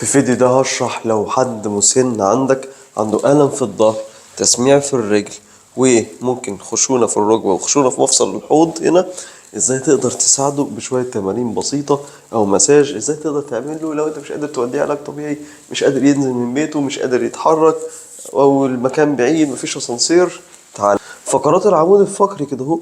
في الفيديو ده هشرح لو حد مسن عندك عنده ألم في الظهر، تسميع في الرجل، وممكن خشونة في الركبة وخشونة في مفصل الحوض هنا، ازاي تقدر تساعده بشوية تمارين بسيطة او مساج. ازاي تقدر تعمله لو انت مش قادر توديه علاج طبيعي، مش قادر ينزل من بيته، مش قادر يتحرك، او المكان بعيد مفيش اسانسير. تعال فقرات العمود الفقري كده اهو.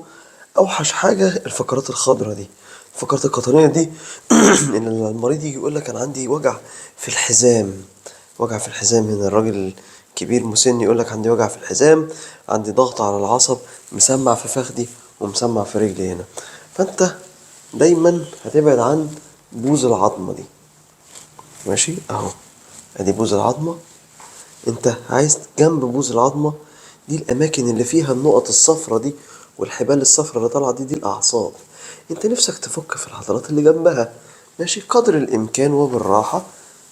اوحش حاجة الفقرات الخضراء دي، الفقرات القطنية دي. ان المريض يجي يقول لك انا عندي وجع في الحزام، وجع في الحزام. هنا الراجل كبير مسن يقول لك عندي وجع في الحزام، عندي ضغط على العصب، مسمع في فخدي ومسمع في رجلي هنا. فانت دايما هتبعد عن بوز العظمة دي. ماشي اهو، ادي بوز العظمة. انت عايز جنب بوز العظمة دي الاماكن اللي فيها النقط الصفرة دي والحبال الصفرة اللي طالعة دي الاعصاب. انت نفسك تفك في العضلات اللي جنبها، ماشي، قدر الامكان وبالراحة.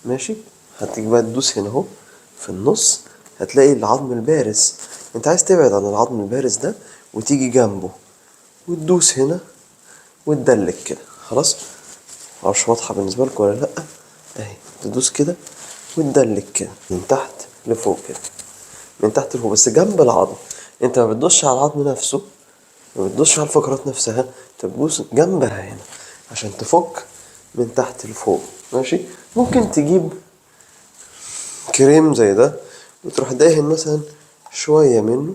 ماشي، هتيجي بقى تدوس هنا اهو في النص، هتلاقي العظم البارز. انت عايز تبعد عن العظم البارز ده وتيجي جنبه وتدوس هنا وتدلك كده. خلاص، معرفش واضحة بالنسبة لك ولا لأ. اهي تدوس كده وتدلك كده من تحت لفوق كده، من تحت لفوق بس جنب العظم. انت ما بتدوسش على العظم نفسه، ما بتدوسش على الفقرات نفسها، انت بتدوس جنبها هنا عشان تفك من تحت لفوق. ماشي، ممكن تجيب كريم زي ده وتروح داهن مثلا شوية منه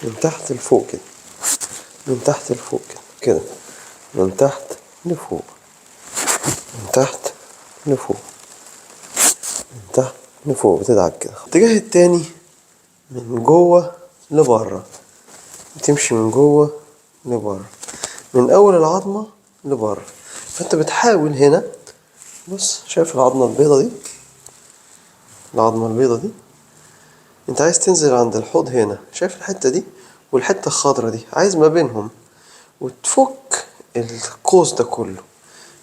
من تحت لفوق كده، من تحت لفوق كده كده، من تحت لفوق، من تحت لفوق، من تحت لفوق، بتدعك كده. الاتجاه التاني من جوه لبره، بتمشي من جوه لبره، من اول العظمة لبره. فانت بتحاول هنا، بص شايف العظمة البيضة دي، العظمة البيضة دي انت عايز تنزل عند الحوض هنا، شايف الحتة دي والحتة الخضرة دي، عايز ما بينهم وتفك القوس ده كله.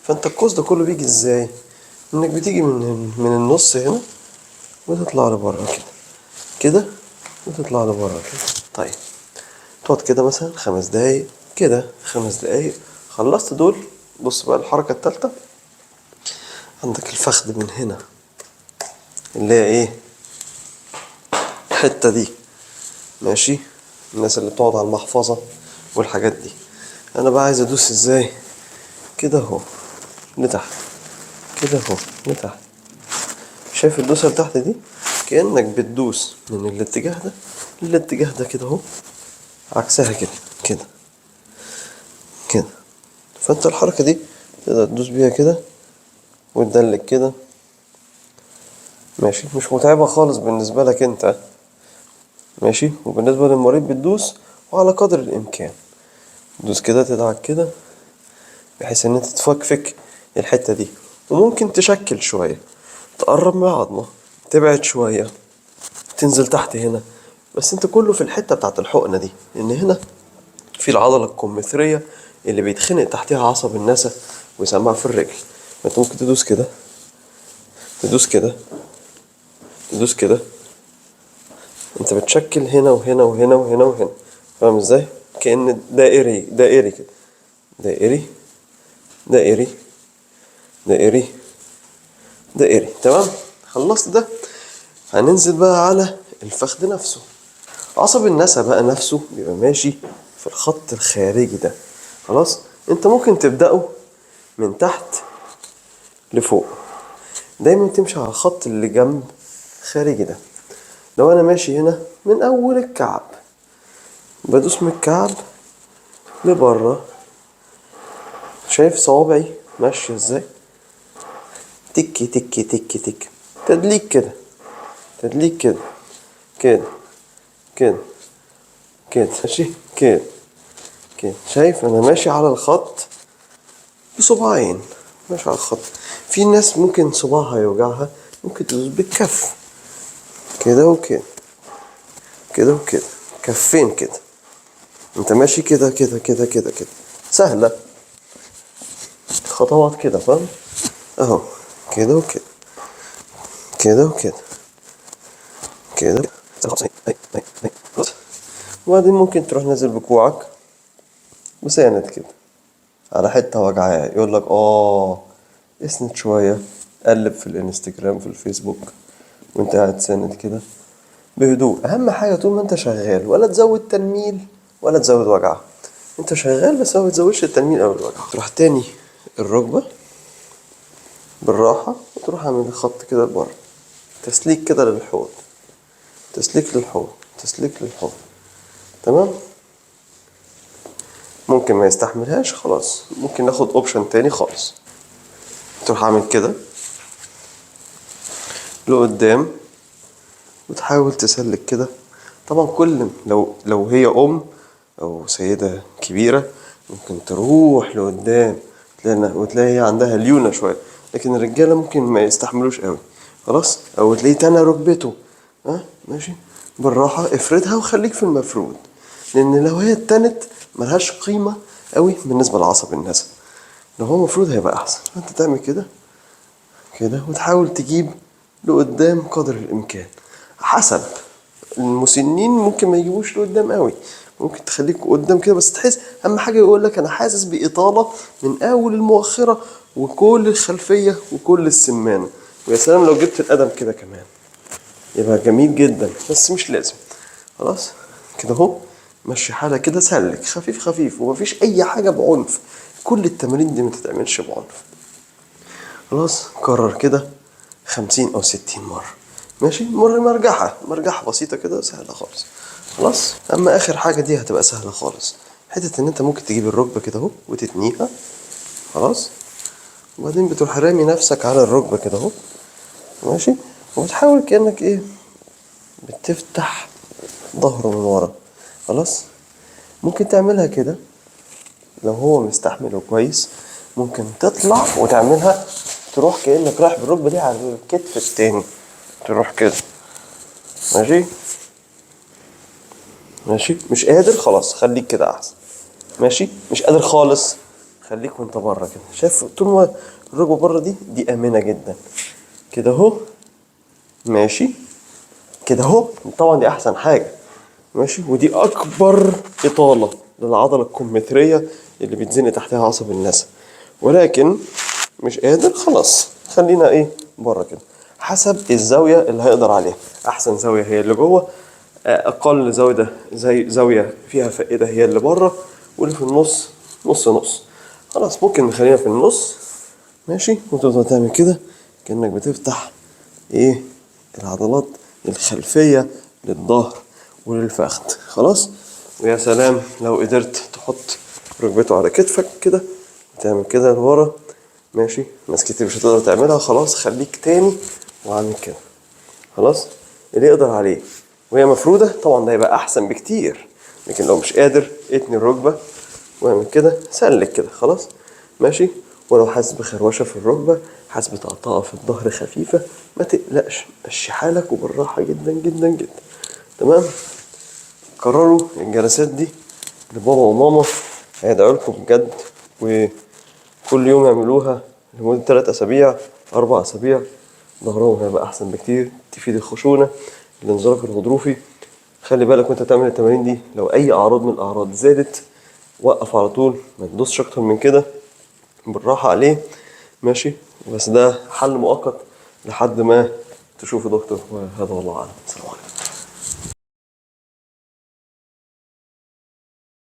فانت القوس ده كله بيجي ازاي؟ انك بتيجي من النص هنا وتطلع لبره كده، كده وتطلع لبره كده. طيب تقعد كده مثلا 5 دقايق، كده 5 دقايق. خلصت دول، بص بقى الحركة التالتة. عندك الفخذ من هنا اللي هي ايه، الحتة دي، ماشي، الناس اللي بتقعد على المحفظة والحاجات دي. انا بقى عايز ادوس ازاي؟ كده اهو لتحت، كده اهو لتحت. شايف الدوسة لتحت دي؟ كأنك بتدوس من الاتجاه ده للاتجاه ده كده اهو، عكسها كده كده كده. فانت الحركة دي تقدر تدوس بيها كده وتدلك كده. ماشي، مش متعبة خالص بالنسبة لك انت، ماشي، وبالنسبة للمريض بتدوس وعلى قدر الامكان تدوس كده، تدعك كده، بحيث ان انت تفكفك الحتة دي. وممكن تشكل شوية، تقرب من العظمة، تبعد شوية، تنزل تحت هنا. بس انت كله في الحتة بتاعت الحقنة دي، لان هنا في العضلة الكمثرية اللي بيتخنق تحتها عصب النسا ويسمع في الرجل. فانت ممكن تدوس كده، تدوس كده، تدوس كده. انت بتشكل هنا وهنا وهنا وهنا وهنا، فاهم ازاي؟ كأن دائري، دائري كده، دائري دائري دائري دائري. تمام، خلصت ده. هننزل بقى على الفخذ نفسه. عصب النسا بقى نفسه بيبقى ماشي في الخط الخارجي ده. خلاص، انت ممكن تبدأه من تحت لفوق، دايما تمشي على الخط اللي جنب خارجي ده. لو انا ماشي هنا من اول الكعب، بدوس من الكعب لبره. شايف صوابعي ماشية ازاي؟ تك تك تك تك، تدليك كده، تدليك كده كده كده كده، ماشي كده كده. شايف انا ماشي على الخط بصباعين، ماشي على الخط. في ناس ممكن صباعها يوجعها، ممكن تدوس بالكف كده وكده، كده وكده، كفين كده. انت ماشي كده كده كده كده كده، سهلة، خطوات كده، فاهم؟ اهو كده وكده، كده وكده، كده. وبعدين ممكن تروح نازل بكوعك وساند كده على حتة وجعاه، يقول لك اسند شوية، قلب في الانستجرام في الفيسبوك وانت قاعد ساند كده بهدوء. اهم حاجه طول ما انت شغال ولا تزود تنميل ولا تزود وجع. انت شغال بس ما بتزودش التنميل او الوجع. تروح تاني الركبه بالراحه وتروح عامل خط كده لبره، تسليك كده للحوض، تسليك للحوض، تسليك للحوض. تمام. ممكن ما يستحملهاش خلاص، ممكن ناخد اوبشن تاني خالص. تروح عامل كده لقدام وتحاول تسلك كده. طبعا كل لو هي او سيدة كبيرة ممكن تروح لقدام وتلاقي هي عندها ليونة شوية، لكن الرجالة ممكن ما يستحملوش قوي. خلاص. او تلاقيه تانى ركبته. ماشي. بالراحة افردها وخليك في المفرود، لان لو هي اتنت ملهاش قيمة قوي بالنسبة لعصب النسا. لو هو مفروض هيبقى احسن. فانت تعمل كده كده وتحاول تجيب لقدام قدر الامكان. حسب المسنين ممكن ما يجيبوش لقدام قوي، ممكن تخليك قدام كده بس تحس. اهم حاجه يقول لك انا حاسس باطاله من اول المؤخره وكل الخلفيه وكل السمانه. ويا سلام لو جبت القدم كده كمان يبقى جميل جدا، بس مش لازم. خلاص كده اهو. مشي حالك كده، سلك خفيف خفيف ومفيش اي حاجه بعنف. كل التمارين دي ما تتعملش بعنف. خلاص. كرر كده 50 أو 60 مرة. ماشي. مرجحة بسيطة كده سهلة خالص. خلاص. أما آخر حاجة دي هتبقى سهلة خالص، حتة إن أنت ممكن تجيب الركبة كده أهو وتتنيها. خلاص. وبعدين بتروح رامي نفسك على الركبة كده أهو. ماشي. وبتحاول كأنك إيه، بتفتح ظهره من ورا. خلاص. ممكن تعملها كده لو هو مستحمله كويس. ممكن تطلع وتعملها تروح كأنك رايح بالركبة دي على الكتف التاني، تروح كده. ماشي. ماشي. مش قادر خلاص خليك كده احسن. ماشي. مش قادر خالص خليك وانت بره كده. شايف طول ما الركبه بره دي امنه جدا. كده اهو. ماشي. كده اهو. طبعا دي احسن حاجه. ماشي. ودي اكبر اطاله للعضله الكمثريه اللي بيتزنق تحتها عصب النسا. ولكن مش قادر خلاص خلينا ايه بره كده، حسب الزاويه اللي هيقدر عليها. احسن زاويه هي اللي جوه، اقل زاويه زاويه فيها فائده هي اللي بره، واللي في النص نص نص. خلاص. ممكن نخليها في النص. ماشي. وتفضل تعمل كده كأنك بتفتح ايه العضلات الخلفيه للظهر وللفخذ. خلاص. ويا سلام لو قدرت تحط ركبته على كتفك كده وتعمل كده لورا. ماشي. ناس كتير مش هتقدر تعملها. خلاص خليك تاني وعامل كده. خلاص. اللي يقدر عليه وهي مفرودة طبعا ده يبقى أحسن بكتير، لكن لو مش قادر اتني الركبة واعمل كده سلك كده. خلاص. ماشي. ولو حاسس بخروشة في الركبة، حاسس بطقطقة في الظهر خفيفة، ما تقلقش، مشي حالك وبالراحة جدا جدا جدا. تمام. كرروا الجلسات دي لبابا وماما، هيدعوا لكم بجد. وكل يوم يعملوها لمدة 3 أسابيع 4 أسابيع، ظهرهم هيبقى أحسن بكتير. تفيد الخشونة، الانزلاق الغضروفي. خلي بالك وانت تعمل التمارين دي لو أي أعراض من الأعراض زادت وقف على طول، ما تدوسش أكتر من كده، بالراحة عليه. ماشي. بس ده حل مؤقت لحد ما تشوف دكتور. وهذا والله أعلم. السلام عليكم.